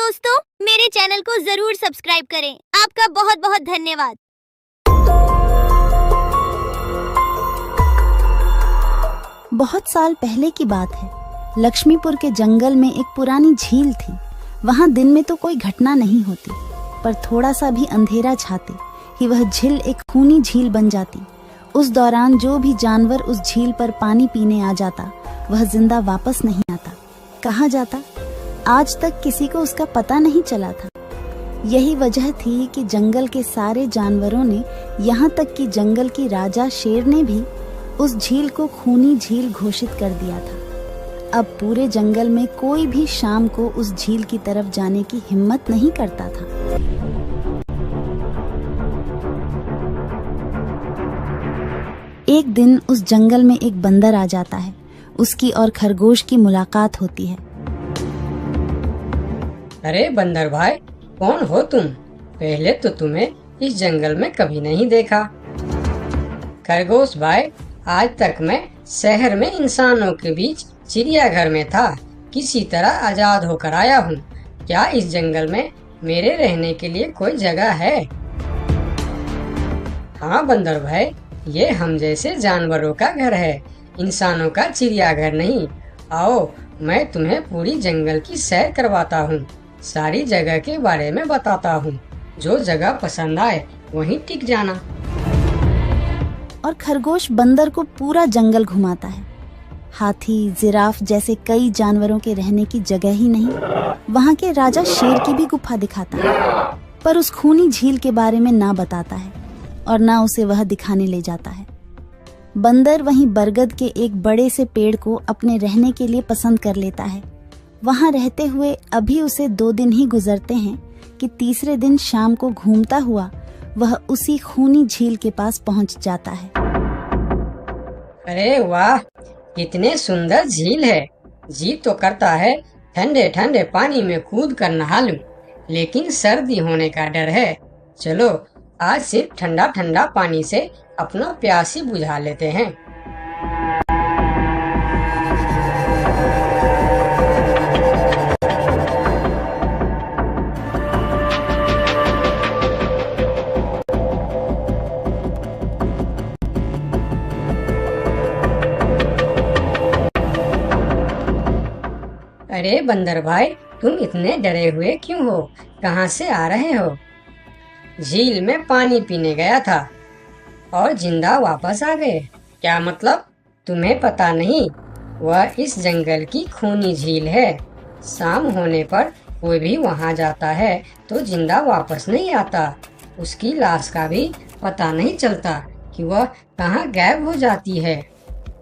दोस्तों, मेरे चैनल को जरूर सब्सक्राइब करें। आपका बहुत बहुत धन्यवाद। बहुत साल पहले की बात है। लक्ष्मीपुर के जंगल में एक पुरानी झील थी। वहां दिन में तो कोई घटना नहीं होती, पर थोड़ा सा भी अंधेरा छाते ही वह झील एक खूनी झील बन जाती। उस दौरान जो भी जानवर उस झील पर पानी पीने आ जाता, वह जिंदा वापस नहीं आता। कहाँ जाता, आज तक किसी को उसका पता नहीं चला था। यही वजह थी कि जंगल के सारे जानवरों ने, यहाँ तक कि जंगल की राजा शेर ने भी उस झील को खूनी झील घोषित कर दिया था। अब पूरे जंगल में कोई भी शाम को उस झील की तरफ जाने की हिम्मत नहीं करता था। एक दिन उस जंगल में एक बंदर आ जाता है। उसकी और खरगोश की मुलाकात होती है। अरे बंदर भाई, कौन हो तुम? पहले तो तुम्हें इस जंगल में कभी नहीं देखा। खरगोश भाई, आज तक मैं शहर में इंसानों के बीच चिड़ियाघर में था। किसी तरह आजाद होकर आया हूँ। क्या इस जंगल में मेरे रहने के लिए कोई जगह है? हाँ बंदर भाई, ये हम जैसे जानवरों का घर है, इंसानों का चिड़ियाघर नहीं। आओ, मैं तुम्हें पूरी जंगल की सैर करवाता हूँ, सारी जगह के बारे में बताता हूँ। जो जगह पसंद आए वहीं टिक जाना। और खरगोश बंदर को पूरा जंगल घुमाता है। हाथी, जिराफ जैसे कई जानवरों के रहने की जगह ही नहीं, वहाँ के राजा शेर की भी गुफा दिखाता है, पर उस खूनी झील के बारे में ना बताता है और ना उसे वह दिखाने ले जाता है। बंदर वहीं बरगद के एक बड़े से पेड़ को अपने रहने के लिए पसंद कर लेता है। वहां रहते हुए अभी उसे 2 दिन ही गुजरते हैं कि तीसरे दिन शाम को घूमता हुआ वह उसी खूनी झील के पास पहुंच जाता है। अरे वाह, कितने सुंदर झील है। जी तो करता है ठंडे ठंडे पानी में कूद कर नहा लूं, लेकिन सर्दी होने का डर है। चलो, आज सिर्फ ठंडा ठंडा पानी से अपना प्यास ही बुझा लेते हैं। अरे बंदर भाई, तुम इतने डरे हुए क्यों हो? कहाँ से आ रहे हो? झील में पानी पीने गया था और जिंदा वापस आ गए। क्या मतलब? तुम्हें पता नहीं? वह इस जंगल की खूनी झील है। शाम होने पर कोई भी वहां जाता है तो जिंदा वापस नहीं आता। उसकी लाश का भी पता नहीं चलता कि वह कहाँ गायब हो जाती है।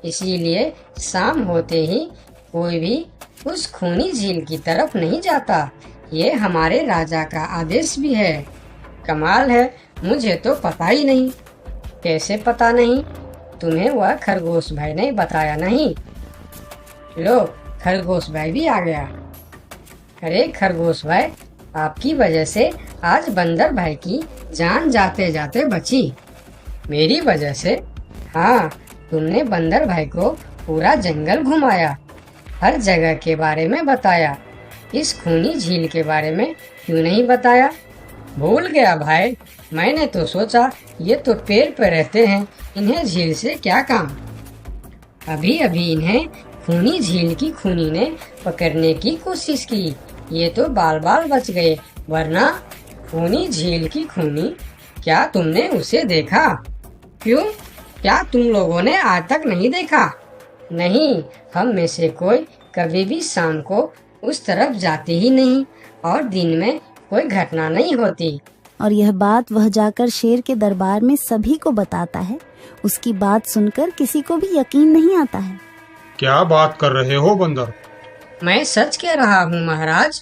इसीलिए शाम होते ही कोई भी उस खूनी झील की तरफ नहीं जाता। ये हमारे राजा का आदेश भी है। कमाल है, मुझे तो पता ही नहीं। कैसे पता नहीं? तुम्हें वह खरगोश भाई ने बताया नहीं? लो, खरगोश भाई भी आ गया। अरे खरगोश भाई, आपकी वजह से आज बंदर भाई की जान जाते जाते बची। मेरी वजह से? हाँ, तुमने बंदर भाई को पूरा जंगल घुमाया, हर जगह के बारे में बताया। इस खूनी झील के बारे में क्यों नहीं बताया? भूल गया भाई, मैंने तो सोचा ये तो पेड़ पे रहते हैं, इन्हें झील से क्या काम। अभी अभी इन्हें खूनी झील की खूनी ने पकड़ने की कोशिश की, ये तो बाल बाल बच गए, वरना खूनी झील की खूनी, क्या तुमने उसे देखा? क्यों, क्या तुम लोगों ने आज तक नहीं देखा? नहीं, हम में से कोई कभी भी शाम को उस तरफ जाते ही नहीं और दिन में कोई घटना नहीं होती। और यह बात वह जाकर शेर के दरबार में सभी को बताता है। उसकी बात सुनकर किसी को भी यकीन नहीं आता है। क्या बात कर रहे हो बंदर? मैं सच कह रहा हूँ महाराज,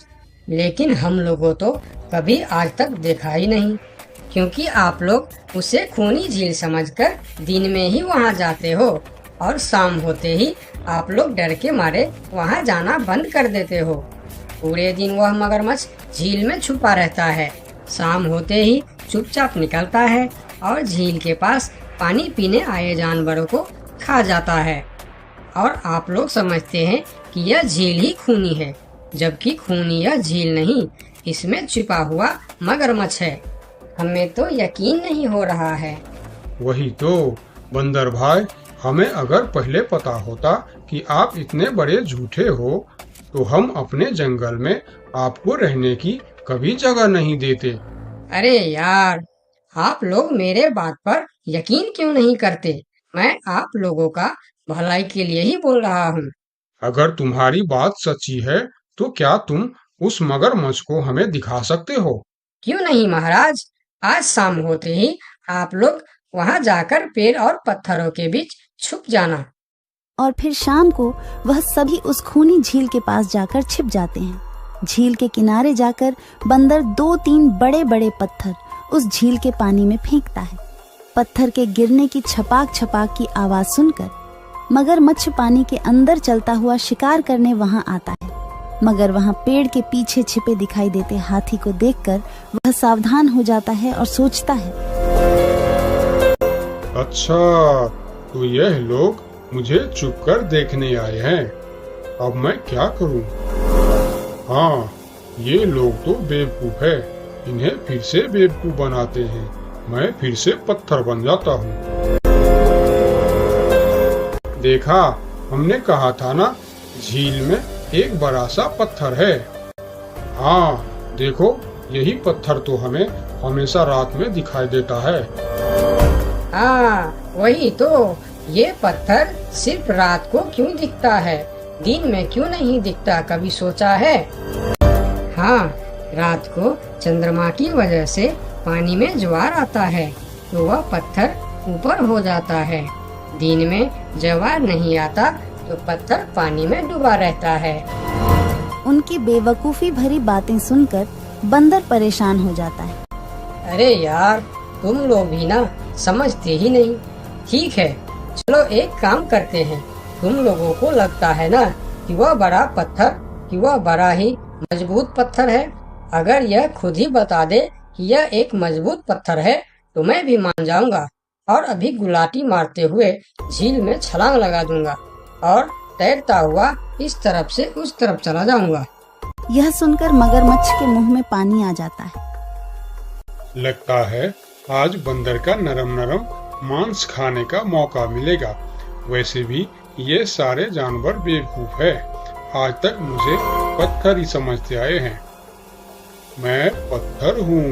लेकिन हम लोगों तो कभी आज तक देखा ही नहीं, क्योंकि आप लोग उसे खूनी झील समझकर दिन में ही वहाँ जाते हो और शाम होते ही आप लोग डर के मारे वहाँ जाना बंद कर देते हो। पूरे दिन वह मगरमच्छ झील में छुपा रहता है, शाम होते ही चुपचाप निकलता है और झील के पास पानी पीने आए जानवरों को खा जाता है। और आप लोग समझते हैं कि यह झील ही खूनी है, जबकि खूनी यह झील नहीं, इसमें छिपा हुआ मगरमच्छ है। हमें तो यकीन नहीं हो रहा है। वही तो बंदर भाई, हमें अगर पहले पता होता कि आप इतने बड़े झूठे हो तो हम अपने जंगल में आपको रहने की कभी जगह नहीं देते। अरे यार, आप लोग मेरे बात पर यकीन क्यों नहीं करते? मैं आप लोगों का भलाई के लिए ही बोल रहा हूँ। अगर तुम्हारी बात सच्ची है तो क्या तुम उस मगरमच्छ को हमें दिखा सकते हो? क्यों नहीं महाराज, आज शाम होते ही आप लोग वहाँ जाकर पेड़ और पत्थरों के बीच छुप जाना। और फिर शाम को वह सभी उस खूनी झील के पास जाकर छिप जाते हैं। झील के किनारे जाकर बंदर 2-3 बड़े बड़े पत्थर उस झील के पानी में फेंकता है। पत्थर के गिरने की छपाक छपाक की आवाज सुनकर मगरमच्छ पानी के अंदर चलता हुआ शिकार करने वहां आता है। मगर वहां पेड़ के पीछे छिपे दिखाई देते हाथी को देखकर वह सावधान हो जाता है और सोचता है, अच्छा, तो यह लोग मुझे छुपकर देखने आए हैं। अब मैं क्या करूं? हाँ, ये लोग तो बेवकूफ है। इन्हें फिर से बेवकूफ बनाते हैं। मैं फिर से पत्थर बन जाता हूँ। देखा, हमने कहा था ना, झील में एक बड़ा सा पत्थर है। हाँ, देखो, यही पत्थर तो हमें हमेशा रात में दिखाई देता है। हाँ, वही तो। ये पत्थर सिर्फ रात को क्यों दिखता है, दिन में क्यों नहीं दिखता, कभी सोचा है? हाँ, रात को चंद्रमा की वजह से पानी में ज्वार आता है तो वह पत्थर ऊपर हो जाता है। दिन में ज्वार नहीं आता तो पत्थर पानी में डूबा रहता है। उनकी बेवकूफी भरी बातें सुनकर बंदर परेशान हो जाता है। अरे यार, तुम लोग भी ना समझते ही नहीं। ठीक है, चलो एक काम करते हैं। तुम लोगों को लगता है ना कि वह बड़ा पत्थर, कि वह बड़ा ही मजबूत पत्थर है। अगर यह खुद ही बता दे कि यह एक मजबूत पत्थर है तो मैं भी मान जाऊंगा और अभी गुलाटी मारते हुए झील में छलांग लगा दूंगा और तैरता हुआ इस तरफ से उस तरफ चला जाऊंगा। यह सुनकर मगरमच्छ के मुंह में पानी आ जाता है। लगता है आज बंदर का नरम नरम मांस खाने का मौका मिलेगा। वैसे भी ये सारे जानवर बेवकूफ है। आज तक मुझे पत्थर ही समझते आए हैं। मैं पत्थर हूँ,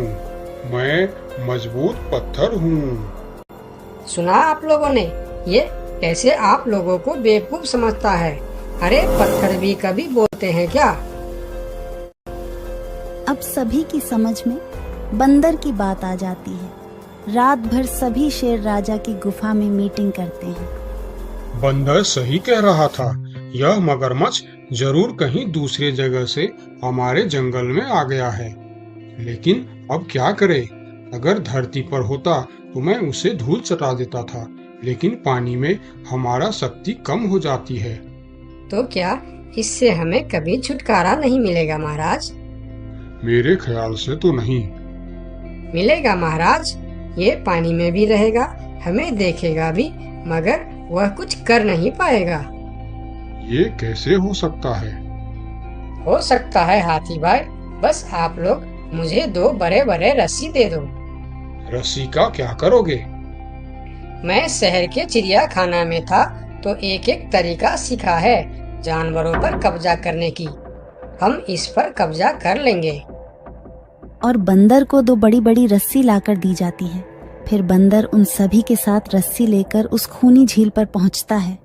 मैं मजबूत पत्थर हूँ। सुना आप लोगों ने? ये कैसे आप लोगों को बेवकूफ समझता है? अरे पत्थर भी कभी बोलते हैं क्या? अब सभी की समझ में बंदर की बात आ जाती है। रात भर सभी शेर राजा की गुफा में मीटिंग करते हैं। बंदर सही कह रहा था। यह मगरमच्छ जरूर कहीं दूसरे जगह से हमारे जंगल में आ गया है। लेकिन अब क्या करे? अगर धरती पर होता तो मैं उसे धूल चटा देता था, लेकिन पानी में हमारा शक्ति कम हो जाती है। तो क्या इससे हमें कभी छुटकारा नहीं मिलेगा महाराज? मेरे ख्याल से तो नहीं। मिलेगा महाराज। ये पानी में भी रहेगा, हमें देखेगा भी, मगर वह कुछ कर नहीं पाएगा। ये कैसे हो सकता है? हो सकता है हाथी भाई। बस आप लोग मुझे 2 बड़े बड़े रस्सी दे दो। रस्सी का क्या करोगे? मैं शहर के चिड़ियाखाना में था तो एक एक तरीका सीखा है जानवरों पर कब्जा करने की। हम इस पर कब्जा कर लेंगे। और बंदर को 2 बड़ी बड़ी रस्सी लाकर दी जाती है। फिर बंदर उन सभी के साथ रस्सी लेकर उस खूनी झील पर पहुंचता है।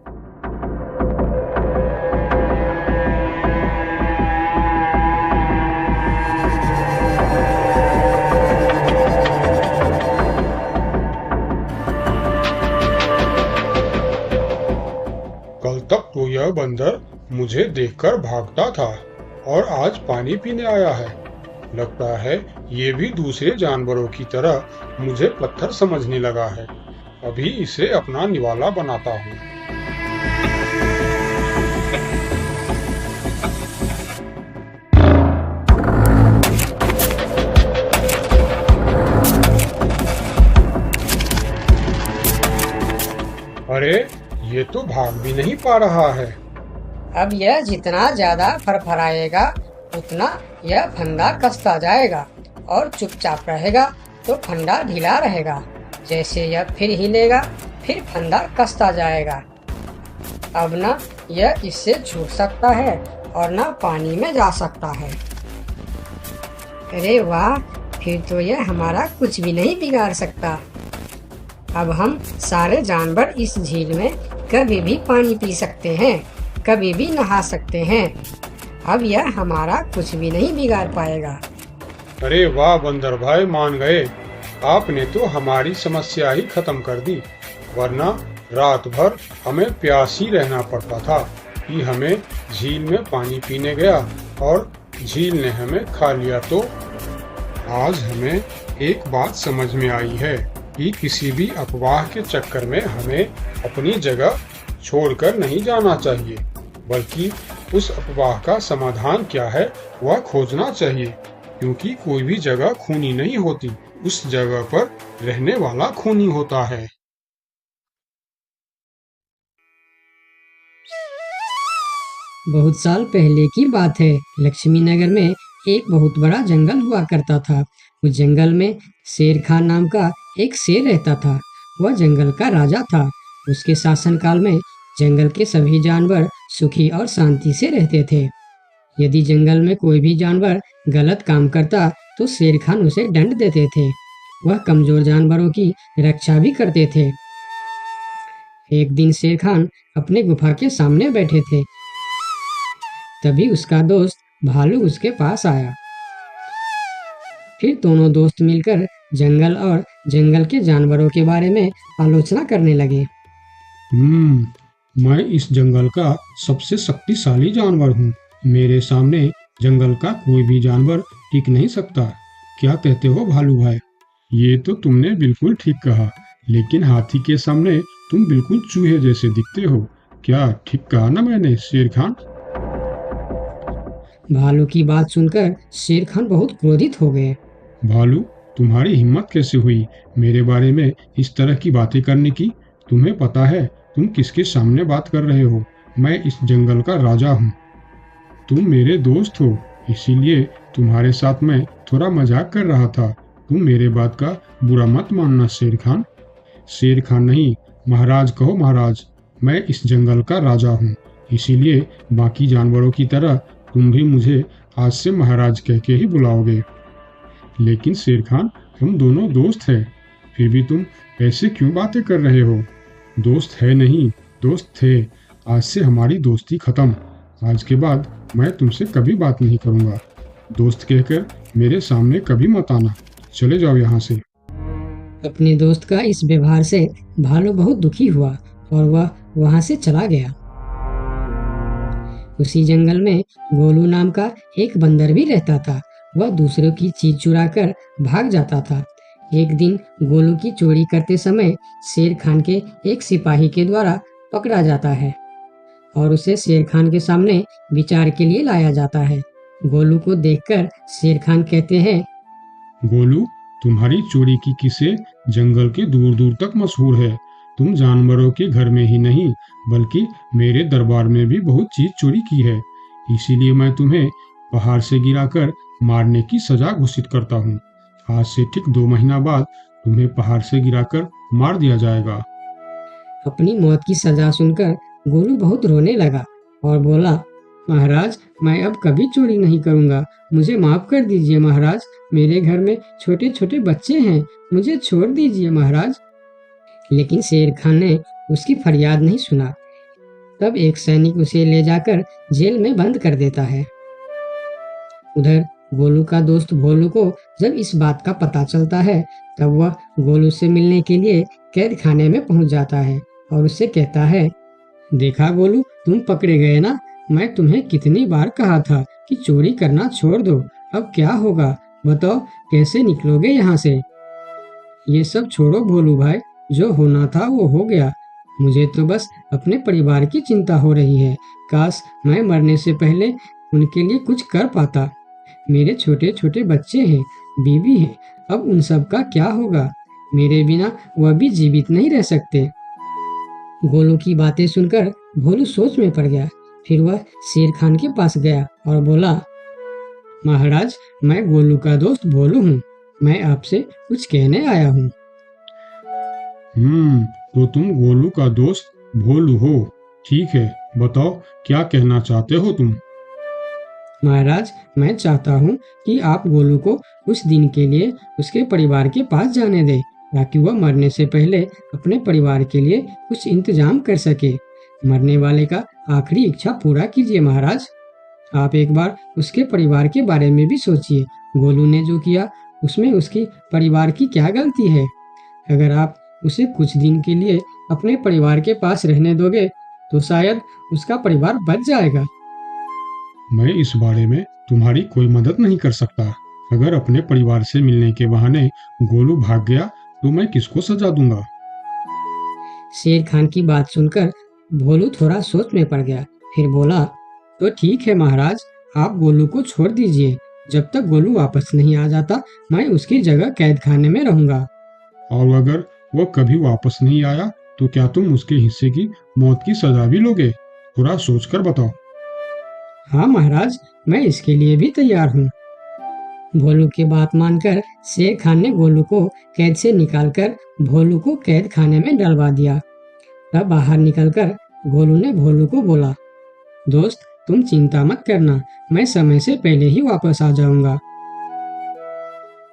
कल तक तो यह बंदर मुझे देखकर भागता था और आज पानी पीने आया है। लगता है ये भी दूसरे जानवरों की तरह मुझे पत्थर समझने लगा है। अभी इसे अपना निवाला बनाता हूँ। अरे, ये तो भाग भी नहीं पा रहा है। अब यह जितना ज्यादा फरफराएगा उतना यह फंदा कसता जाएगा और चुपचाप रहेगा तो फंदा ढीला रहेगा। जैसे यह फिर हिलेगा फिर फंदा कसता जाएगा। अब ना यह इससे छूट सकता है और ना पानी में जा सकता है। अरे वाह, फिर तो यह हमारा कुछ भी नहीं बिगाड़ सकता। अब हम सारे जानवर इस झील में कभी भी पानी पी सकते हैं, कभी भी नहा सकते हैं। अब यह हमारा कुछ भी नहीं बिगाड़ पाएगा। अरे वाह बंदर भाई, मान गए। आपने तो हमारी समस्या ही खत्म कर दी, वरना रात भर हमें प्यास ही रहना पड़ता था कि हमें झील में पानी पीने गया और झील ने हमें खा लिया। तो आज हमें एक बात समझ में आई है कि किसी भी अफवाह के चक्कर में हमें अपनी जगह छोड़कर नहीं जाना चाहिए, बल्कि उस अफवाह का समाधान क्या है वह खोजना चाहिए, क्योंकि कोई भी जगह खूनी नहीं होती, उस जगह पर रहने वाला खूनी होता है। बहुत साल पहले की बात है। लक्ष्मी नगर में एक बहुत बड़ा जंगल हुआ करता था। उस जंगल में शेर खान नाम का एक शेर रहता था। वह जंगल का राजा था। उसके शासनकाल में जंगल के सभी जानवर सुखी और शांति से रहते थे। यदि जंगल में कोई भी जानवर गलत काम करता तो शेर खान उसे दंड देते थे। वह कमजोर जानवरों की रक्षा भी करते थे। एक दिन शेर खान अपने गुफा के सामने बैठे थे। तभी उसका दोस्त भालू उसके पास आया। फिर दोनों दोस्त मिलकर जंगल और जंगल के जानवरों के बारे में आलोचना करने लगे। मैं इस जंगल का सबसे शक्तिशाली जानवर हूँ। मेरे सामने जंगल का कोई भी जानवर टिक नहीं सकता। क्या कहते हो भालू भाई? ये तो तुमने बिल्कुल ठीक कहा, लेकिन हाथी के सामने तुम बिल्कुल चूहे जैसे दिखते हो। क्या ठीक कहा ना मैंने शेर खान? भालू की बात सुनकर शेर खान बहुत क्रोधित हो गए। भालू, तुम्हारी हिम्मत कैसे हुई मेरे बारे में इस तरह की बातें करने की? तुम्हें पता है तुम किसके सामने बात कर रहे हो? मैं इस जंगल का राजा हूँ। तुम मेरे दोस्त हो, इसीलिए तुम्हारे साथ मैं थोड़ा मजाक कर रहा था। तुम मेरे बात का बुरा मत मानना शेर खान। शेर खान नहीं, महाराज कहो महाराज। मैं इस जंगल का राजा हूँ, इसीलिए बाकी जानवरों की तरह तुम भी मुझे आज से महाराज कह के ही बुलाओगे। लेकिन शेर खान, हम दोनों दोस्त हैं, फिर भी तुम ऐसे क्यों बातें कर रहे हो? दोस्त है नहीं, दोस्त थे। आज से हमारी दोस्ती खत्म। आज के बाद मैं तुमसे कभी बात नहीं करूँगा। दोस्त कहकर मेरे सामने कभी मत आना। चले जाओ यहाँ से। अपने दोस्त का इस व्यवहार से भालू बहुत दुखी हुआ और वह वहां से चला गया। उसी जंगल में गोलू नाम का एक बंदर भी रहता था। वह दूसरों की चीज चुराकर भाग जाता था। एक दिन गोलू की चोरी करते समय शेर खान के एक सिपाही के द्वारा पकड़ा जाता है और उसे शेर खान के सामने विचार के लिए लाया जाता है। गोलू को देखकर शेर खान कहते हैं, गोलू, तुम्हारी चोरी की किस्से जंगल के दूर दूर तक मशहूर है। तुम जानवरों के घर में ही नहीं बल्कि मेरे दरबार में भी बहुत चीज चोरी की है। इसीलिए मैं तुम्हें पहाड़ से गिराकर मारने की सजा घोषित करता हूँ। आज से ठीक 2 महीना बाद तुम्हें पहाड़ से गिराकर मार दिया जाएगा। अपनी मौत की सजा सुनकर गोलू बहुत रोने लगा और बोला, महाराज, मैं अब कभी चोरी नहीं करूँगा। मुझे माफ कर दीजिए महाराज। मेरे घर में छोटे छोटे बच्चे हैं, मुझे छोड़ दीजिए महाराज। लेकिन शेर खान ने उसकी फरियाद नहीं सुना। तब एक सैनिक उसे ले जाकर जेल में बंद कर देता है। उधर गोलू का दोस्त भोलू को जब इस बात का पता चलता है तब वह गोलू से मिलने के लिए कैद खाने में पहुंच जाता है और उससे कहता है, देखा गोलू, तुम पकड़े गए ना। मैं तुम्हें कितनी बार कहा था कि चोरी करना छोड़ दो। अब क्या होगा बताओ, कैसे निकलोगे यहाँ से? ये सब छोड़ो भोलू भाई, जो होना था वो हो गया। मुझे तो बस अपने परिवार की चिंता हो रही है। काश मैं मरने से पहले उनके लिए कुछ कर पाता। मेरे छोटे छोटे बच्चे हैं, बीवी है, अब उन सब का क्या होगा? मेरे बिना वह भी जीवित नहीं रह सकते। गोलू की बातें सुनकर भोलू सोच में पड़ गया। फिर वह शेर खान के पास गया और बोला, महाराज, मैं गोलू का दोस्त भोलू हूँ। मैं आपसे कुछ कहने आया हूँ। तो तुम गोलू का दोस्त भोलू हो। ठीक है, बताओ क्या कहना चाहते हो तुम। महाराज, मैं चाहता हूँ कि आप गोलू को कुछ दिन के लिए उसके परिवार के पास जाने दें, ताकि वह मरने से पहले अपने परिवार के लिए कुछ इंतजाम कर सके। मरने वाले का आखिरी इच्छा पूरा कीजिए महाराज। आप एक बार उसके परिवार के बारे में भी सोचिए। गोलू ने जो किया उसमें उसकी परिवार की क्या गलती है? अगर आप उसे कुछ दिन के लिए अपने परिवार के पास रहने दोगे तो शायद उसका परिवार बच जाएगा। मैं इस बारे में तुम्हारी कोई मदद नहीं कर सकता। अगर अपने परिवार से मिलने के बहाने गोलू भाग गया तो मैं किसको सजा दूंगा? शेर खान की बात सुनकर भोलू थोड़ा सोच में पड़ गया। फिर बोला, तो ठीक है महाराज, आप गोलू को छोड़ दीजिए। जब तक गोलू वापस नहीं आ जाता मैं उसकी जगह कैद खाने में रहूंगा। और अगर वह कभी वापस नहीं आया तो क्या तुम उसके हिस्से की मौत की सजा भी लोगे? थोड़ा सोचकर बताओ। हाँ महाराज, मैं इसके लिए भी तैयार हूँ। भोलू की बात मानकर शेर खान ने गोलू को कैद से निकालकर भोलू को कैद खाने में डलवा दिया। तब बाहर निकलकर गोलू ने भोलू को बोला, दोस्त तुम चिंता मत करना, मैं समय से पहले ही वापस आ जाऊंगा।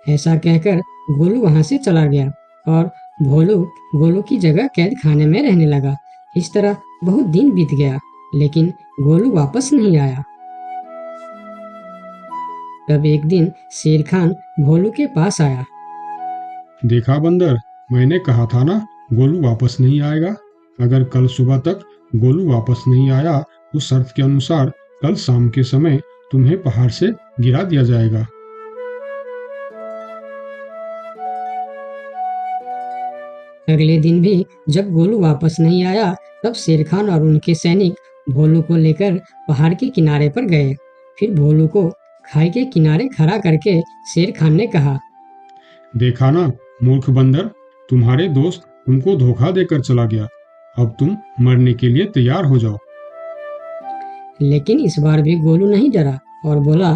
ऐसा कहकर गोलू वहां से चला गया और भोलू गोलू की जगह कैद खाने में रहने लगा। इस तरह बहुत दिन बीत गया, लेकिन गोलू वापस नहीं आया। तब एक दिन शेर खान भोलू के पास आया। देखा बंदर, मैंने कहा था ना गोलू वापस नहीं आएगा। अगर कल सुबह तक गोलू वापस नहीं आया तो शर्त के अनुसार कल शाम के समय तुम्हें पहाड़ से गिरा दिया जाएगा। अगले दिन भी जब गोलू वापस नहीं आया तब शेर खान और उनके सैनिक भोलू को लेकर पहाड़ के किनारे पर गए। फिर भोलू को खाई के किनारे खड़ा करके शेर खान ने कहा, देखा ना मूर्ख बंदर, तुम्हारे दोस्त तुमको धोखा देकर चला गया। अब तुम मरने के लिए तैयार हो जाओ। लेकिन इस बार भी गोलू नहीं डरा और बोला,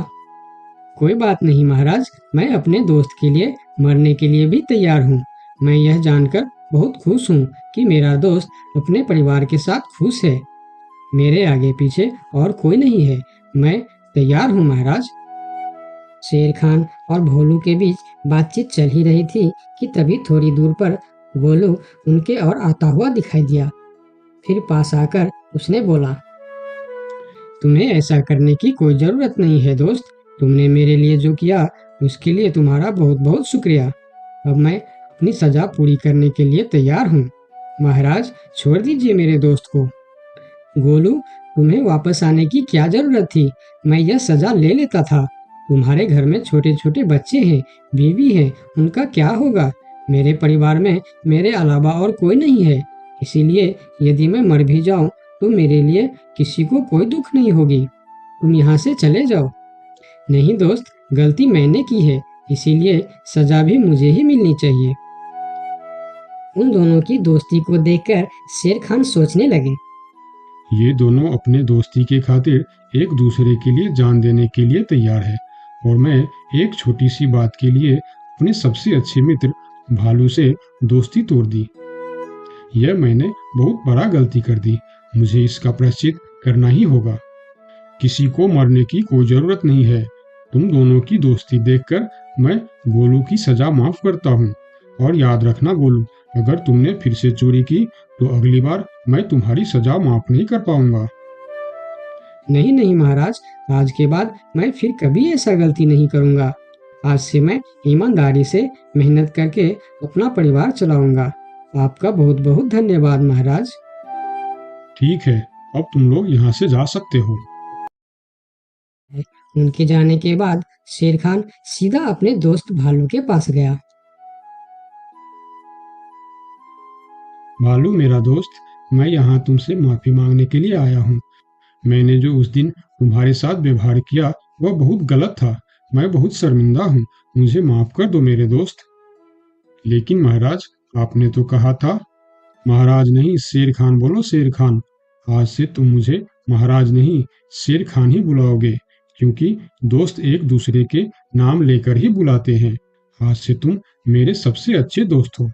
कोई बात नहीं महाराज, मैं अपने दोस्त के लिए मरने के लिए भी तैयार हूँ। मैं यह जानकर बहुत खुश हूँ कि मेरा दोस्त अपने परिवार के साथ खुश है। मेरे आगे पीछे और कोई नहीं है, मैं तैयार हूँ महाराज। शेर खान और भोलू के बीच बातचीत चल ही रही थी कि तभी थोड़ी दूर पर गोलू उनके और आता हुआ दिखाई दिया। फिर पास आकर उसने बोला, तुम्हें ऐसा करने की कोई जरूरत नहीं है दोस्त। तुमने मेरे लिए जो किया उसके लिए तुम्हारा बहुत बहुत शुक्रिया। अब मैं अपनी सजा पूरी करने के लिए तैयार हूँ। महाराज छोड़ दीजिए मेरे दोस्त को। गोलू, तुम्हें वापस आने की क्या जरूरत थी? मैं यह सजा ले लेता था। तुम्हारे घर में छोटे छोटे बच्चे हैं, बीवी है, उनका क्या होगा? मेरे परिवार में मेरे अलावा और कोई नहीं है, इसीलिए यदि मैं मर भी जाऊं तो मेरे लिए किसी को कोई दुख नहीं होगी। तुम यहाँ से चले जाओ। नहीं दोस्त, गलती मैंने की है, इसीलिए सजा भी मुझे ही मिलनी चाहिए। उन दोनों की दोस्ती को देखकर शेर खान सोचने लगे, ये दोनों अपने दोस्ती के खातिर एक दूसरे के लिए जान देने के लिए तैयार है, और मैं एक छोटी सी बात के लिए अपने सबसे अच्छे मित्र भालू से दोस्ती तोड़ दी। यह मैंने बहुत बड़ा गलती कर दी। मुझे इसका प्रायश्चित करना ही होगा। किसी को मरने की कोई जरूरत नहीं है। तुम दोनों की दोस्ती देखकर मैं गोलू की सजा माफ करता हूँ। और याद रखना गोलू, अगर तुमने फिर से चोरी की तो अगली बार मैं तुम्हारी सजा माफ नहीं कर पाऊंगा। नहीं नहीं महाराज, आज के बाद मैं फिर कभी ऐसा गलती नहीं करूंगा। आज से मैं ईमानदारी से मेहनत करके अपना परिवार चलाऊंगा। आपका बहुत बहुत धन्यवाद महाराज। ठीक है, अब तुम लोग यहाँ से जा सकते हो। उनके जाने के बाद शेर खान सीधा अपने दोस्त भालू के पास गया। भालू मेरा दोस्त, मैं यहाँ तुमसे माफी मांगने के लिए आया हूँ। मैंने जो उस दिन तुम्हारे साथ व्यवहार किया वह बहुत गलत था। मैं बहुत शर्मिंदा हूँ, मुझे माफ कर दो मेरे दोस्त। लेकिन महाराज, आपने तो कहा था। महाराज नहीं, शेर खान बोलो, शेर खान। आज से तुम मुझे महाराज नहीं शेर खान ही बुलाओगे, क्योंकि दोस्त एक दूसरे के नाम लेकर ही बुलाते हैं। आज से तुम मेरे सबसे अच्छे दोस्त हो।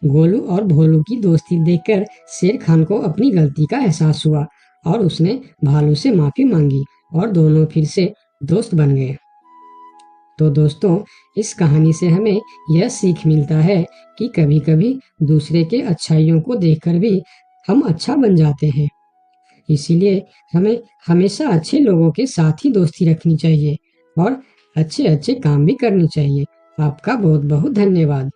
गोलू और भोलू की दोस्ती देखकर शेर खान को अपनी गलती का एहसास हुआ और उसने भालू से माफी मांगी और दोनों फिर से दोस्त बन गए। तो दोस्तों, इस कहानी से हमें यह सीख मिलता है कि कभी-कभी दूसरे के अच्छाइयों को देखकर भी हम अच्छा बन जाते हैं। इसीलिए हमें हमेशा अच्छे लोगों के साथ ही दोस्ती रखनी चाहिए और अच्छे-अच्छे काम भी करनी चाहिए। आपका बहुत-बहुत धन्यवाद।